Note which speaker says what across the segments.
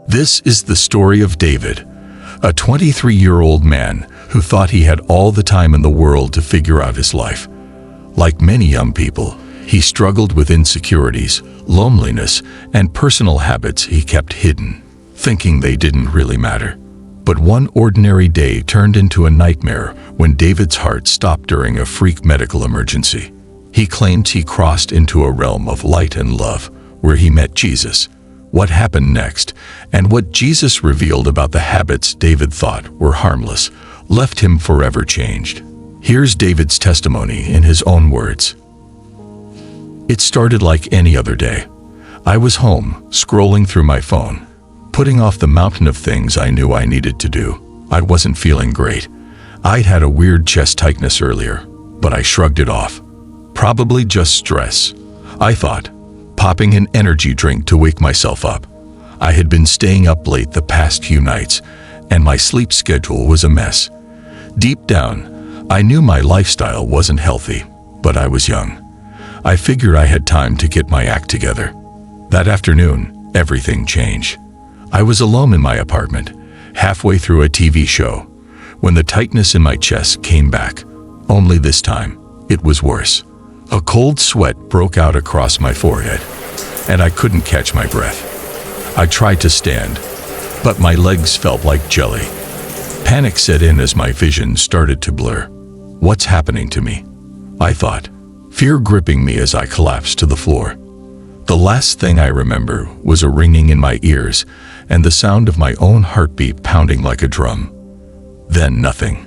Speaker 1: This is the story of David, a 23-year-old man who thought he had all the time in the world to figure out his life. Like many young people, he struggled with insecurities, loneliness, and personal habits he kept hidden, thinking they didn't really matter. But one ordinary day turned into a nightmare when David's heart stopped during a freak medical emergency. He claimed he crossed into a realm of light and love, where he met Jesus. What happened next, and what Jesus revealed about the habits David thought were harmless, left him forever changed. Here's David's testimony in his own words. It started like any other day. I was home, scrolling through my phone, putting off the mountain of things I knew I needed to do. I wasn't feeling great. I'd had a weird chest tightness earlier, but I shrugged it off. Probably just stress, I thought, popping an energy drink to wake myself up. I had been staying up late the past few nights, and my sleep schedule was a mess. Deep down, I knew my lifestyle wasn't healthy, but I was young. I figured I had time to get my act together. That afternoon, everything changed. I was alone in my apartment, halfway through a TV show, when the tightness in my chest came back. Only this time, it was worse. A cold sweat broke out across my forehead, and I couldn't catch my breath. I tried to stand, but my legs felt like jelly. Panic set in as my vision started to blur. What's happening to me? I thought, fear gripping me as I collapsed to the floor. The last thing I remember was a ringing in my ears and the sound of my own heartbeat pounding like a drum. Then nothing.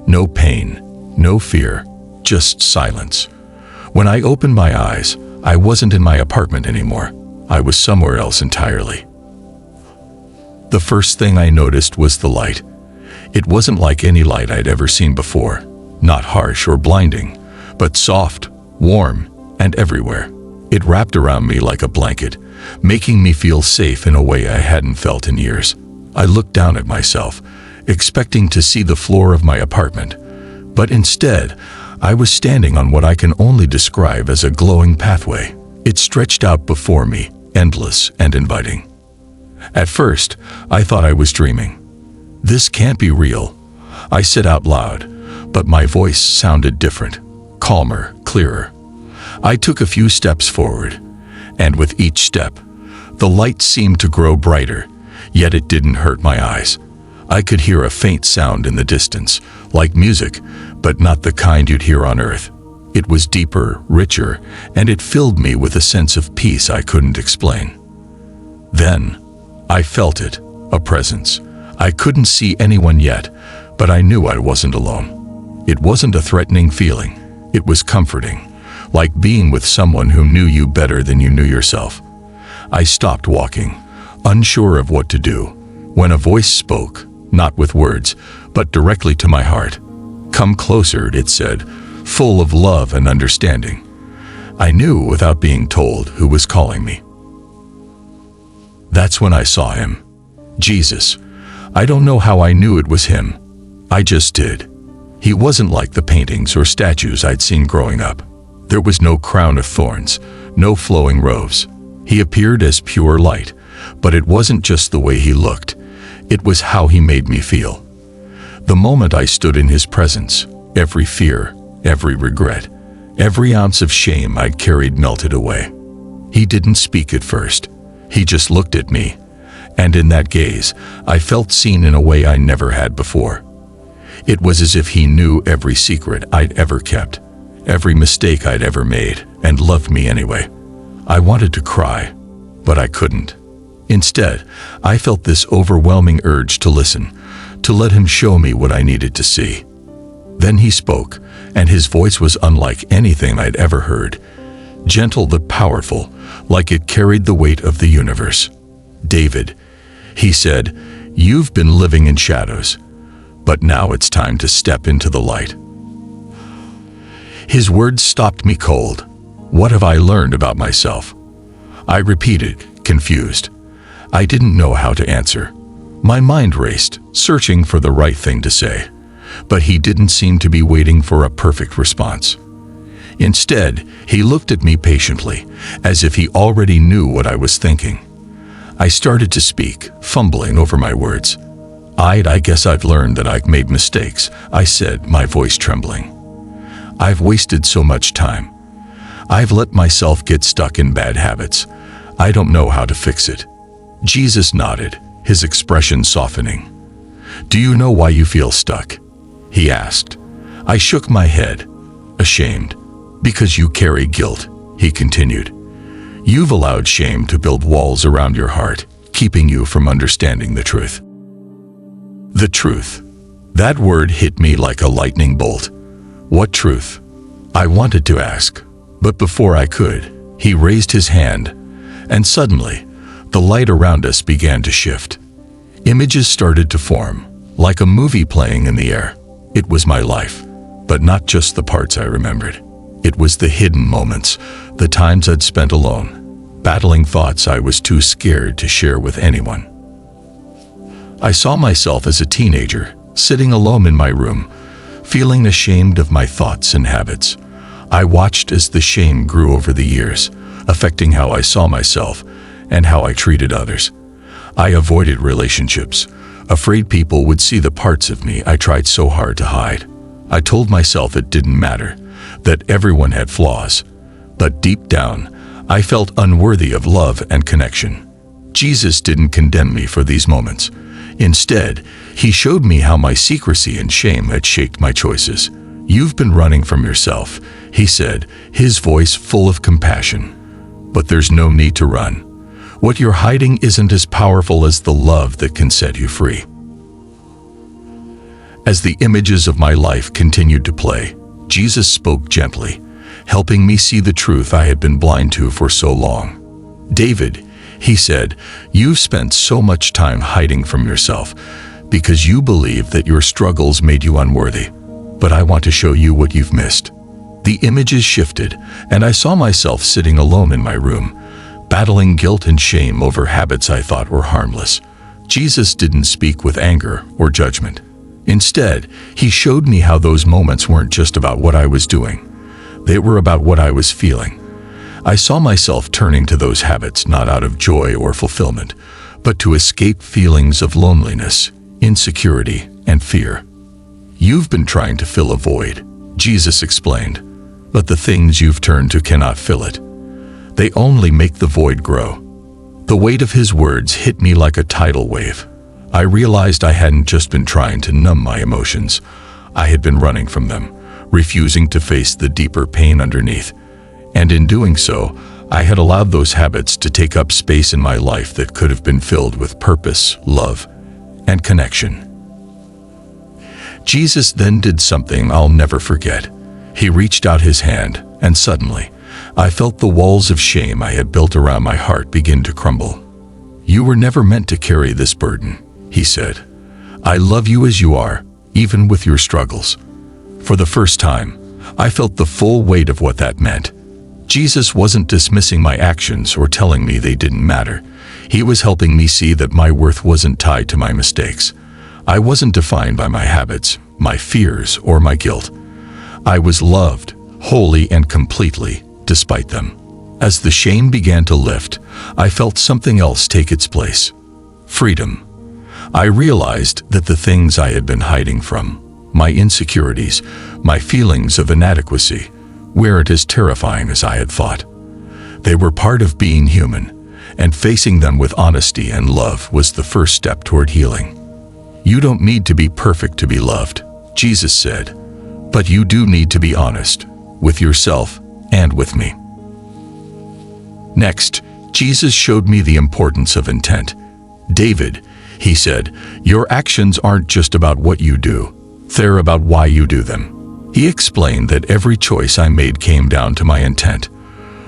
Speaker 1: No pain, no fear, just silence. When I opened my eyes, I wasn't in my apartment anymore. I was somewhere else entirely. The first thing I noticed was the light. It wasn't like any light I'd ever seen before, not harsh or blinding, but soft, warm, and everywhere. It wrapped around me like a blanket, making me feel safe in a way I hadn't felt in years. I looked down at myself, expecting to see the floor of my apartment, but instead, I was standing on what I can only describe as a glowing pathway. It stretched out before me, endless and inviting. At first, I thought I was dreaming. This can't be real, I said out loud, but my voice sounded different, calmer, clearer. I took a few steps forward, and with each step, the light seemed to grow brighter, yet it didn't hurt my eyes. I could hear a faint sound in the distance, like music, but not the kind you'd hear on Earth. It was deeper, richer, and it filled me with a sense of peace I couldn't explain. Then, I felt it, a presence. I couldn't see anyone yet, but I knew I wasn't alone. It wasn't a threatening feeling. It was comforting, like being with someone who knew you better than you knew yourself. I stopped walking, unsure of what to do, when a voice spoke, not with words, but directly to my heart. "Come closer," it said, full of love and understanding. I knew without being told who was calling me. That's when I saw him. Jesus. I don't know how I knew it was him. I just did. He wasn't like the paintings or statues I'd seen growing up. There was no crown of thorns, no flowing robes. He appeared as pure light, but it wasn't just the way he looked. It was how he made me feel. The moment I stood in his presence, every fear, every regret, every ounce of shame I'd carried melted away. He didn't speak at first. He just looked at me, and in that gaze, I felt seen in a way I never had before. It was as if he knew every secret I'd ever kept, every mistake I'd ever made, and loved me anyway. I wanted to cry, but I couldn't. Instead, I felt this overwhelming urge to listen, to let him show me what I needed to see. Then he spoke, and his voice was unlike anything I'd ever heard. Gentle but powerful, like it carried the weight of the universe. "David," he said, "you've been living in shadows, but now it's time to step into the light." His words stopped me cold. What have I learned about myself? I repeated, confused. I didn't know how to answer. My mind raced, searching for the right thing to say, but he didn't seem to be waiting for a perfect response. Instead, he looked at me patiently, as if he already knew what I was thinking. I started to speak, fumbling over my words. I guess I've learned that I've made mistakes," I said, my voice trembling. "I've wasted so much time. I've let myself get stuck in bad habits. I don't know how to fix it." Jesus nodded, his expression softening. "Do you know why you feel stuck?" he asked. I shook my head, ashamed. "Because you carry guilt," he continued. "You've allowed shame to build walls around your heart, keeping you from understanding the truth." The truth. That word hit me like a lightning bolt. What truth? I wanted to ask, but before I could, he raised his hand, and suddenly, the light around us began to shift. Images started to form, like a movie playing in the air. It was my life, but not just the parts I remembered. It was the hidden moments, the times I'd spent alone, battling thoughts I was too scared to share with anyone. I saw myself as a teenager, sitting alone in my room, feeling ashamed of my thoughts and habits. I watched as the shame grew over the years, affecting how I saw myself and how I treated others. I avoided relationships, afraid people would see the parts of me I tried so hard to hide. I told myself it didn't matter, that everyone had flaws. But deep down, I felt unworthy of love and connection. Jesus didn't condemn me for these moments. Instead, he showed me how my secrecy and shame had shaped my choices. "You've been running from yourself," he said, his voice full of compassion. "But there's no need to run. What you're hiding isn't as powerful as the love that can set you free." As the images of my life continued to play, Jesus spoke gently, helping me see the truth I had been blind to for so long. "David," he said, "you've spent so much time hiding from yourself because you believe that your struggles made you unworthy. But I want to show you what you've missed." The images shifted, and I saw myself sitting alone in my room, battling guilt and shame over habits I thought were harmless. Jesus didn't speak with anger or judgment. Instead, he showed me how those moments weren't just about what I was doing. They were about what I was feeling. I saw myself turning to those habits not out of joy or fulfillment, but to escape feelings of loneliness, insecurity, and fear. "You've been trying to fill a void," Jesus explained, "but the things you've turned to cannot fill it. They only make the void grow." The weight of his words hit me like a tidal wave. I realized I hadn't just been trying to numb my emotions. I had been running from them, refusing to face the deeper pain underneath. And in doing so, I had allowed those habits to take up space in my life that could have been filled with purpose, love, and connection. Jesus then did something I'll never forget. He reached out his hand, and suddenly, I felt the walls of shame I had built around my heart begin to crumble. "You were never meant to carry this burden," he said. "I love you as you are, even with your struggles." For the first time, I felt the full weight of what that meant. Jesus wasn't dismissing my actions or telling me they didn't matter. He was helping me see that my worth wasn't tied to my mistakes. I wasn't defined by my habits, my fears, or my guilt. I was loved, wholly and completely, despite them. As the shame began to lift, I felt something else take its place. Freedom. I realized that the things I had been hiding from, my insecurities, my feelings of inadequacy, weren't as terrifying as I had thought. They were part of being human, and facing them with honesty and love was the first step toward healing. "You don't need to be perfect to be loved," Jesus said, "but you do need to be honest, with yourself and with me." Next, Jesus showed me the importance of intent. "David," he said, "your actions aren't just about what you do, they're about why you do them." He explained that every choice I made came down to my intent.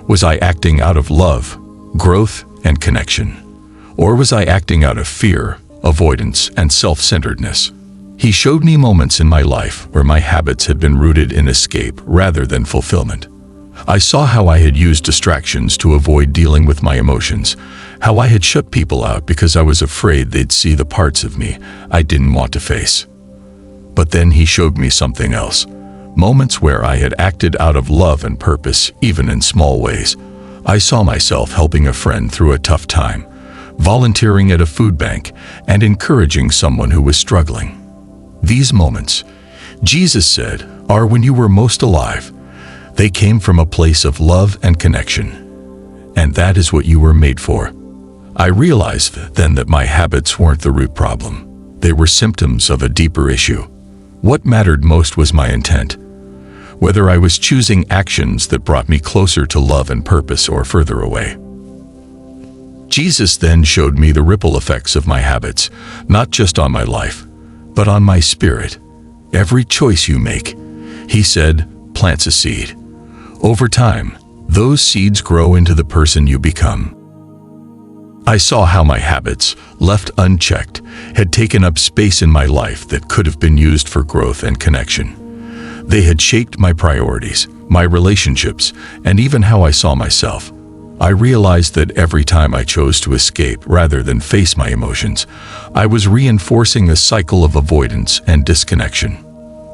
Speaker 1: Was I acting out of love, growth, and connection? Or was I acting out of fear, avoidance, and self-centeredness? He showed me moments in my life where my habits had been rooted in escape rather than fulfillment. I saw how I had used distractions to avoid dealing with my emotions, how I had shut people out because I was afraid they'd see the parts of me I didn't want to face. But then he showed me something else. Moments where I had acted out of love and purpose, even in small ways. I saw myself helping a friend through a tough time, volunteering at a food bank, and encouraging someone who was struggling. These moments, Jesus said, are when you were most alive. They came from a place of love and connection. And that is what you were made for. I realized then that my habits weren't the root problem. They were symptoms of a deeper issue. What mattered most was my intent. Whether I was choosing actions that brought me closer to love and purpose or further away. Jesus then showed me the ripple effects of my habits, not just on my life, but on my spirit. Every choice you make, he said, plants a seed. Over time, those seeds grow into the person you become. I saw how my habits, left unchecked, had taken up space in my life that could have been used for growth and connection. They had shaped my priorities, my relationships, and even how I saw myself. I realized that every time I chose to escape rather than face my emotions, I was reinforcing a cycle of avoidance and disconnection.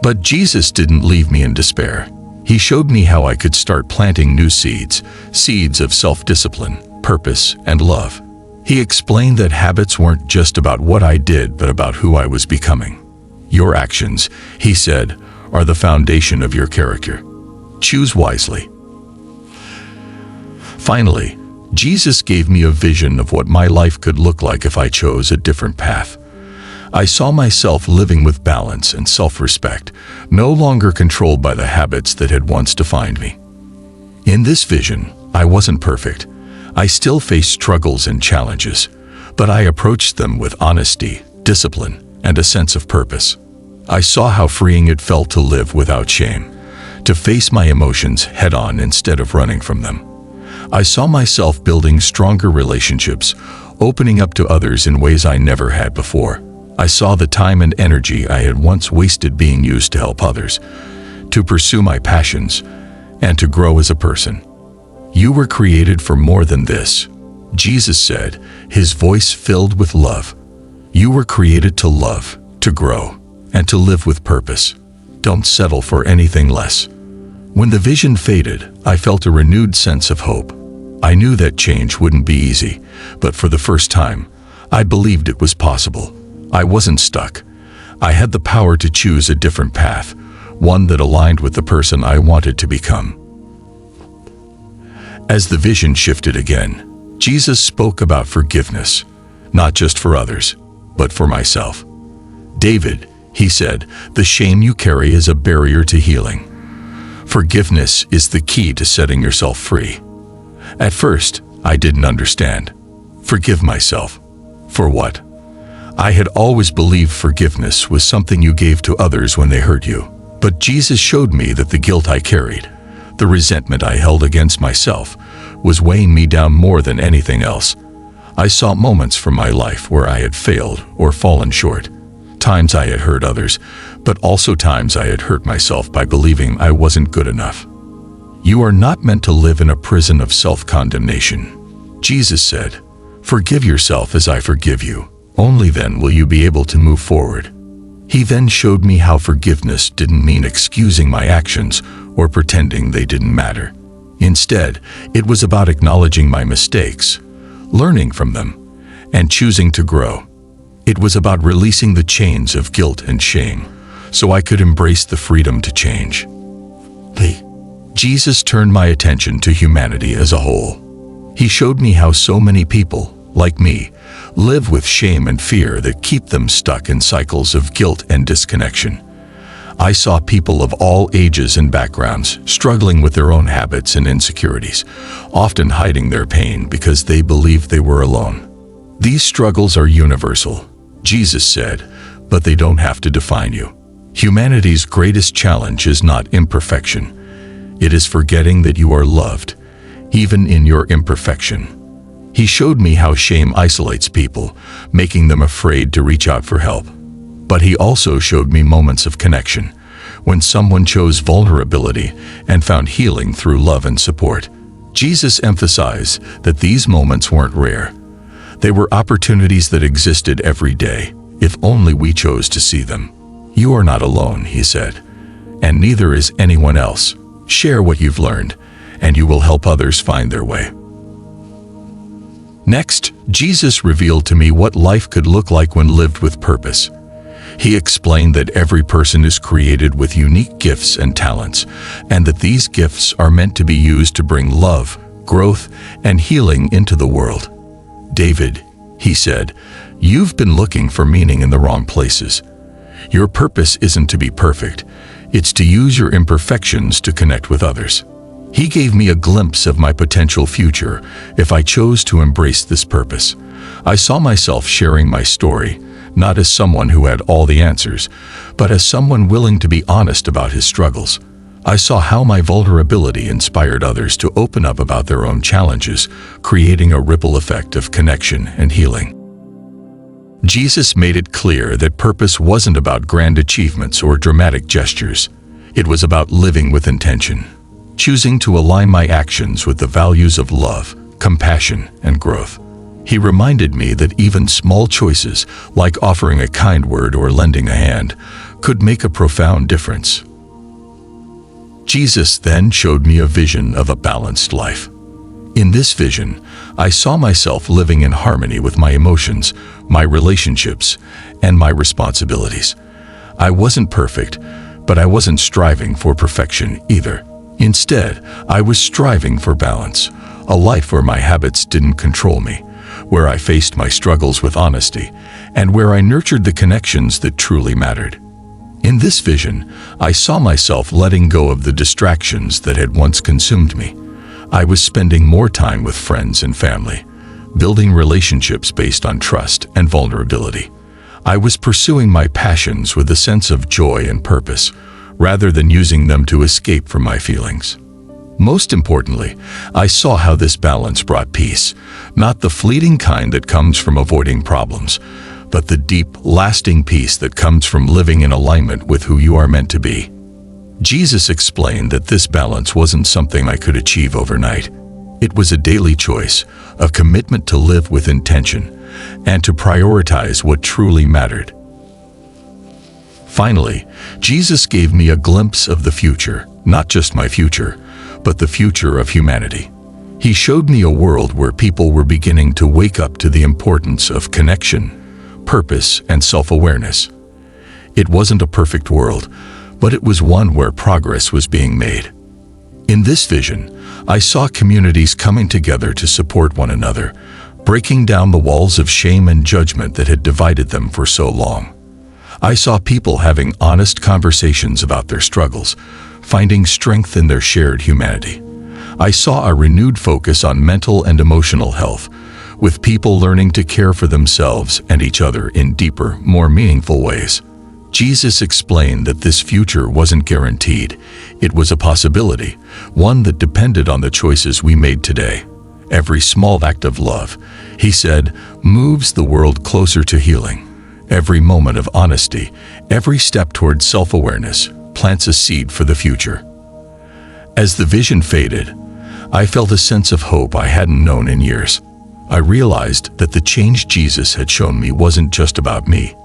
Speaker 1: But Jesus didn't leave me in despair. He showed me how I could start planting new seeds, seeds of self-discipline, purpose, and love. He explained that habits weren't just about what I did, but about who I was becoming. Your actions, he said, are the foundation of your character. Choose wisely. Finally, Jesus gave me a vision of what my life could look like if I chose a different path. I saw myself living with balance and self-respect, no longer controlled by the habits that had once defined me. In this vision, I wasn't perfect. I still faced struggles and challenges, but I approached them with honesty, discipline, and a sense of purpose. I saw how freeing it felt to live without shame, to face my emotions head-on instead of running from them. I saw myself building stronger relationships, opening up to others in ways I never had before. I saw the time and energy I had once wasted being used to help others, to pursue my passions, and to grow as a person. You were created for more than this, Jesus said, his voice filled with love. You were created to love, to grow, and to live with purpose. Don't settle for anything less. When the vision faded, I felt a renewed sense of hope. I knew that change wouldn't be easy, but for the first time, I believed it was possible. I wasn't stuck. I had the power to choose a different path, one that aligned with the person I wanted to become. As the vision shifted again, Jesus spoke about forgiveness, not just for others, but for myself. David, he said, the shame you carry is a barrier to healing. Forgiveness is the key to setting yourself free. At first, I didn't understand. Forgive myself. For what? I had always believed forgiveness was something you gave to others when they hurt you. But Jesus showed me that the guilt I carried, the resentment I held against myself, was weighing me down more than anything else. I saw moments from my life where I had failed or fallen short. Times I had hurt others, but also times I had hurt myself by believing I wasn't good enough. You are not meant to live in a prison of self-condemnation. Jesus said, forgive yourself as I forgive you. Only then will you be able to move forward. He then showed me how forgiveness didn't mean excusing my actions or pretending they didn't matter. Instead, it was about acknowledging my mistakes, learning from them, and choosing to grow. It was about releasing the chains of guilt and shame, so I could embrace the freedom to change. Jesus turned my attention to humanity as a whole. He showed me how so many people, like me, live with shame and fear that keep them stuck in cycles of guilt and disconnection. I saw people of all ages and backgrounds struggling with their own habits and insecurities, often hiding their pain because they believed they were alone. These struggles are universal, Jesus said, but they don't have to define you. Humanity's greatest challenge is not imperfection. It is forgetting that you are loved, even in your imperfection. He showed me how shame isolates people, making them afraid to reach out for help. But he also showed me moments of connection, when someone chose vulnerability and found healing through love and support. Jesus emphasized that these moments weren't rare. They were opportunities that existed every day, if only we chose to see them. You are not alone, he said, and neither is anyone else. Share what you've learned, and you will help others find their way. Next, Jesus revealed to me what life could look like when lived with purpose. He explained that every person is created with unique gifts and talents, and that these gifts are meant to be used to bring love, growth, and healing into the world. "David," he said, "you've been looking for meaning in the wrong places. Your purpose isn't to be perfect. It's to use your imperfections to connect with others." He gave me a glimpse of my potential future if I chose to embrace this purpose. I saw myself sharing my story, not as someone who had all the answers, but as someone willing to be honest about his struggles. I saw how my vulnerability inspired others to open up about their own challenges, creating a ripple effect of connection and healing. Jesus made it clear that purpose wasn't about grand achievements or dramatic gestures. It was about living with intention, choosing to align my actions with the values of love, compassion, and growth. He reminded me that even small choices, like offering a kind word or lending a hand, could make a profound difference. Jesus then showed me a vision of a balanced life. In this vision, I saw myself living in harmony with my emotions, my relationships, and my responsibilities. I wasn't perfect, but I wasn't striving for perfection either. Instead, I was striving for balance, a life where my habits didn't control me, where I faced my struggles with honesty, and where I nurtured the connections that truly mattered. In this vision, I saw myself letting go of the distractions that had once consumed me. I was spending more time with friends and family, building relationships based on trust and vulnerability. I was pursuing my passions with a sense of joy and purpose, rather than using them to escape from my feelings. Most importantly, I saw how this balance brought peace, not the fleeting kind that comes from avoiding problems, but the deep, lasting peace that comes from living in alignment with who you are meant to be. Jesus explained that this balance wasn't something I could achieve overnight. It was a daily choice, a commitment to live with intention, and to prioritize what truly mattered. Finally, Jesus gave me a glimpse of the future, not just my future, but the future of humanity. He showed me a world where people were beginning to wake up to the importance of connection, purpose, and self-awareness. It wasn't a perfect world, but it was one where progress was being made. In this vision, I saw communities coming together to support one another, breaking down the walls of shame and judgment that had divided them for so long. I saw people having honest conversations about their struggles, finding strength in their shared humanity. I saw a renewed focus on mental and emotional health, with people learning to care for themselves and each other in deeper, more meaningful ways. Jesus explained that this future wasn't guaranteed. It was a possibility, one that depended on the choices we made today. Every small act of love, he said, moves the world closer to healing. Every moment of honesty, every step toward self-awareness, plants a seed for the future. As the vision faded, I felt a sense of hope I hadn't known in years. I realized that the change Jesus had shown me wasn't just about me.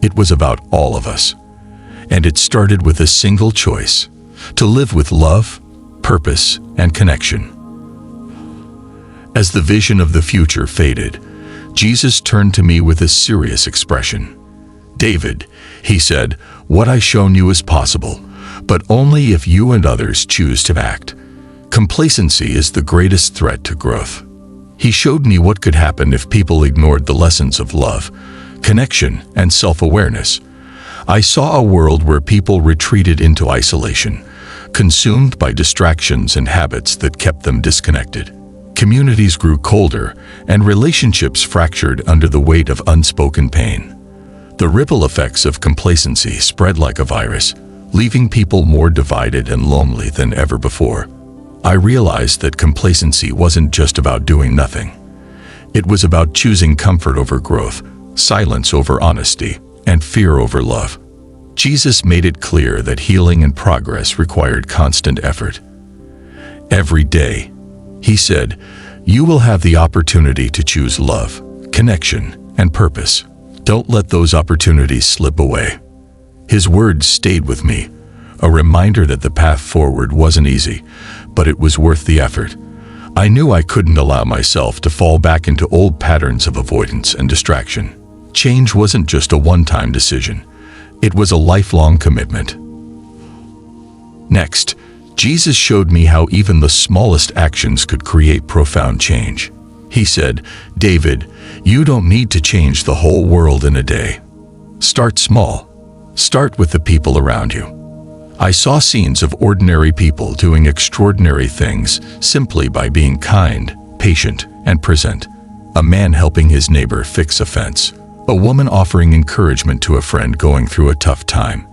Speaker 1: It was about all of us. And it started with a single choice: to live with love, purpose, and connection. As the vision of the future faded, Jesus turned to me with a serious expression. "David," he said, "what I've shown you is possible, but only if you and others choose to act. Complacency is the greatest threat to growth." He showed me what could happen if people ignored the lessons of love, connection, and self-awareness. I saw a world where people retreated into isolation, consumed by distractions and habits that kept them disconnected. Communities grew colder, and relationships fractured under the weight of unspoken pain. The ripple effects of complacency spread like a virus, leaving people more divided and lonely than ever before. I realized that complacency wasn't just about doing nothing. It was about choosing comfort over growth, silence over honesty, and fear over love. Jesus made it clear that healing and progress required constant effort. Every day, he said, you will have the opportunity to choose love, connection, and purpose. Don't let those opportunities slip away. His words stayed with me, a reminder that the path forward wasn't easy, but it was worth the effort. I knew I couldn't allow myself to fall back into old patterns of avoidance and distraction. Change wasn't just a one-time decision. It was a lifelong commitment. Next, Jesus showed me how even the smallest actions could create profound change. He said, "David, you don't need to change the whole world in a day. Start small. Start with the people around you." I saw scenes of ordinary people doing extraordinary things simply by being kind, patient, and present. A man helping his neighbor fix a fence. A woman offering encouragement to a friend going through a tough time.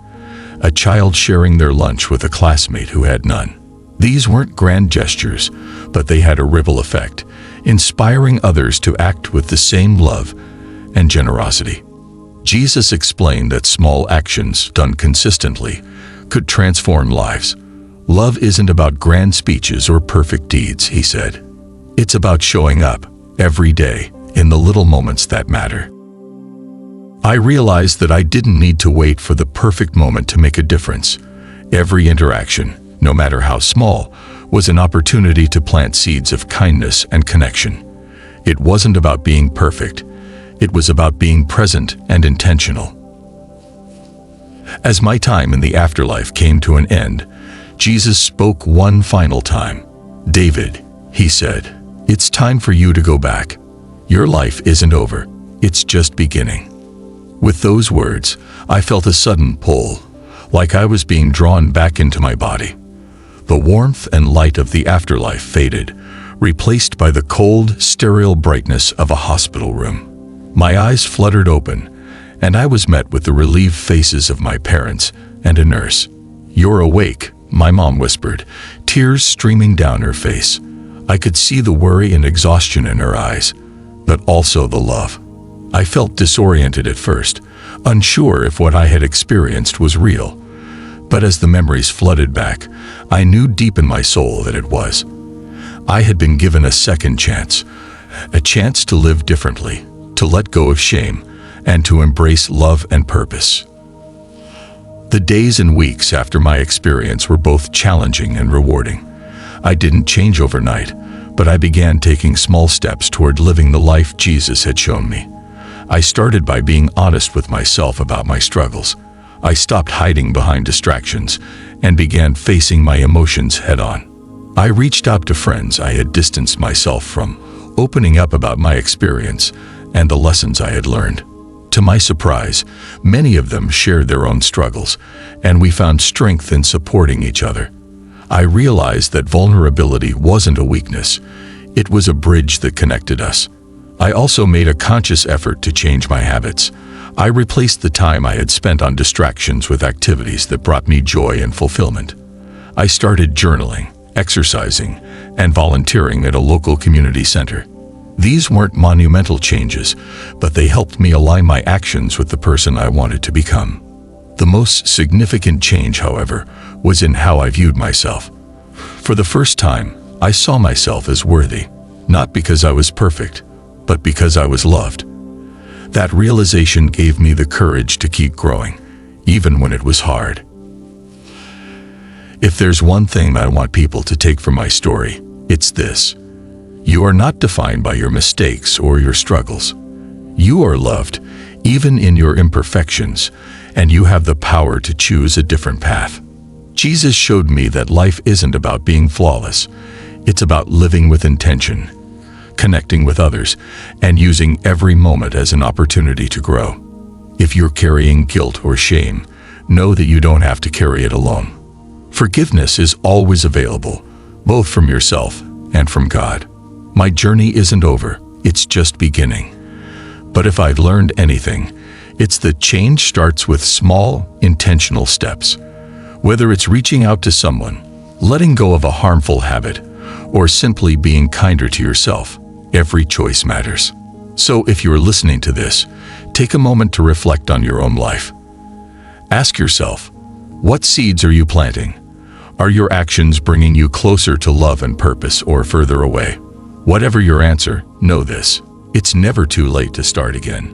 Speaker 1: A child sharing their lunch with a classmate who had none. These weren't grand gestures, but they had a ripple effect, inspiring others to act with the same love and generosity. Jesus explained that small actions done consistently could transform lives. Love isn't about grand speeches or perfect deeds, he said. It's about showing up every day in the little moments that matter. I realized that I didn't need to wait for the perfect moment to make a difference. Every interaction, no matter how small, was an opportunity to plant seeds of kindness and connection. It wasn't about being perfect. It was about being present and intentional. As my time in the afterlife came to an end, Jesus spoke one final time. "David," he said, "it's time for you to go back. Your life isn't over. It's just beginning." With those words, I felt a sudden pull, like I was being drawn back into my body. The warmth and light of the afterlife faded, replaced by the cold, sterile brightness of a hospital room. My eyes fluttered open, and I was met with the relieved faces of my parents and a nurse. "You're awake," my mom whispered, tears streaming down her face. I could see the worry and exhaustion in her eyes, but also the love. I felt disoriented at first, unsure if what I had experienced was real. But as the memories flooded back, I knew deep in my soul that it was. I had been given a second chance, a chance to live differently, to let go of shame, and to embrace love and purpose. The days and weeks after my experience were both challenging and rewarding. I didn't change overnight, but I began taking small steps toward living the life Jesus had shown me. I started by being honest with myself about my struggles. I stopped hiding behind distractions and began facing my emotions head-on. I reached out to friends I had distanced myself from, opening up about my experience and the lessons I had learned. To my surprise, many of them shared their own struggles, and we found strength in supporting each other. I realized that vulnerability wasn't a weakness. It was a bridge that connected us. I also made a conscious effort to change my habits. I replaced the time I had spent on distractions with activities that brought me joy and fulfillment. I started journaling, exercising, and volunteering at a local community center. These weren't monumental changes, but they helped me align my actions with the person I wanted to become. The most significant change, however, was in how I viewed myself. For the first time, I saw myself as worthy, not because I was perfect, but because I was loved. That realization gave me the courage to keep growing, even when it was hard. If there's one thing I want people to take from my story, it's this. You are not defined by your mistakes or your struggles. You are loved, even in your imperfections, and you have the power to choose a different path. Jesus showed me that life isn't about being flawless. It's about living with intention, connecting with others, and using every moment as an opportunity to grow. If you're carrying guilt or shame, know that you don't have to carry it alone. Forgiveness is always available, both from yourself and from God. My journey isn't over, it's just beginning. But if I've learned anything, it's that change starts with small, intentional steps. Whether it's reaching out to someone, letting go of a harmful habit, or simply being kinder to yourself, every choice matters. So if you're listening to this, take a moment to reflect on your own life. Ask yourself, what seeds are you planting? Are your actions bringing you closer to love and purpose or further away? Whatever your answer, know this: it's never too late to start again.